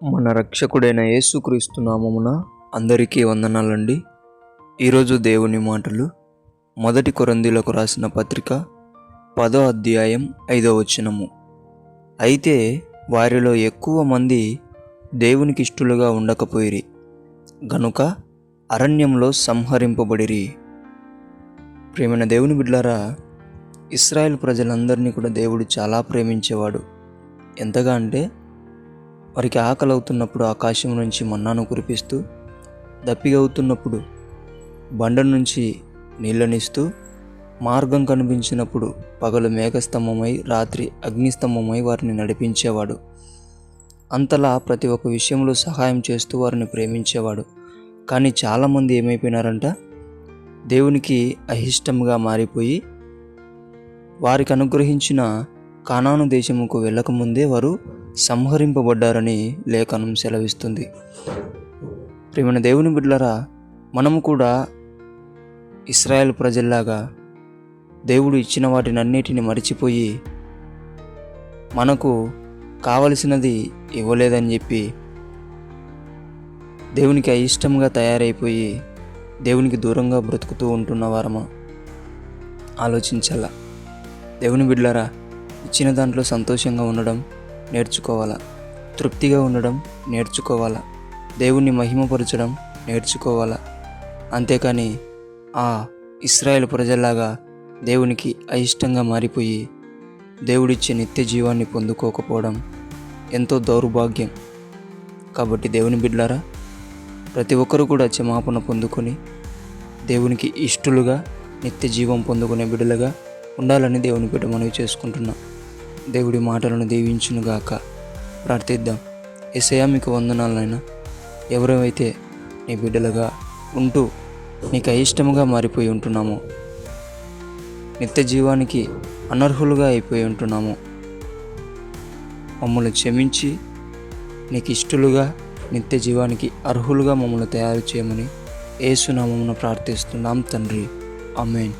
మన రక్షకుడైన యేసుక్రీస్తు నామమున అందరికీ వందనాలండి. ఈరోజు దేవుని మాటలు మొదటి కొరింథీయులకు రాసిన పత్రిక 10వ అధ్యాయం 5వ వచనము. అయితే వారిలో ఎక్కువ మంది దేవునికి ఇష్టలుగా ఉండకపోయిరి గనుక అరణ్యంలో సంహరింపబడిరి. ప్రియమైన దేవుని బిడ్డలారా, ఇశ్రాయేలు ప్రజలందరినీ కూడా దేవుడు చాలా ప్రేమించేవాడు. ఎంతగా అంటే వారికి ఆకలి అవుతున్నప్పుడు ఆకాశం నుంచి మన్నాను కురిపిస్తూ, దప్పిక అవుతున్నప్పుడు బండ నుంచి నీళ్ళనిస్తూ, మార్గం కనిపించినప్పుడు పగలు మేఘస్తంభమై రాత్రి అగ్నిస్తంభమై వారిని నడిపించేవాడు. అంతలా ప్రతి ఒక్క విషయంలో సహాయం చేస్తూ వారిని ప్రేమించేవాడు. కానీ చాలామంది ఏమైపోయినారంట, దేవునికి అయిష్టంగా మారిపోయి వారికి అనుగ్రహించిన కానాను దేశముకు వెళ్ళకముందే వారు సంహరింపబడ్డారని లేఖనం సెలవిస్తుంది. ప్రియమైన దేవుని బిడ్డలారా, మనము కూడా ఇశ్రాయేలు ప్రజల్లాగా దేవుడు ఇచ్చిన వాటినన్నిటిని మరిచిపోయి మనకు కావలసినది ఇవ్వలేదని చెప్పి దేవునికి అయిష్టంగా తయారైపోయి దేవునికి దూరంగా బ్రతుకుతూ ఉంటున్న వారమా? ఆలోచించాలా. దేవుని బిడ్డలారా, ఇచ్చిన దాంట్లో సంతోషంగా ఉండడం నేర్చుకోవాలా, తృప్తిగా ఉండడం నేర్చుకోవాలా, దేవుణ్ణి మహిమపరచడం నేర్చుకోవాలా. అంతేకాని ఆ ఇశ్రాయేలు ప్రజల్లాగా దేవునికి అయిష్టంగా మారిపోయి దేవుడిచ్చే నిత్య జీవాన్ని పొందుకోకపోవడం ఎంతో దౌర్భాగ్యం. కాబట్టి దేవుని బిడ్డలారా, ప్రతి ఒక్కరూ కూడా క్షమాపణ పొందుకొని దేవునికి ఇష్టలుగా నిత్య జీవం పొందుకునే బిడ్డలుగా ఉండాలని దేవుని బిడ్డ మనవి చేసుకుంటున్నాం. దేవుడి మాటలను దీవించునుగాక. ప్రార్థిద్దాం. యేసయ్యా, మీకు వందనాలైనా. ఎవరైతే నీ బిడ్డలుగా ఉంటూ నీకు అయిష్టముగా మారిపోయి ఉంటున్నామో, నిత్య జీవానికి అనర్హులుగా అయిపోయి ఉంటున్నామో, మమ్మల్ని క్షమించి నీకు ఇష్టలుగా నిత్య జీవానికి అర్హులుగా మమ్మల్ని తయారు చేయమని యేసు నామమున ప్రార్థిస్తున్నాం తండ్రి. ఆమేన్.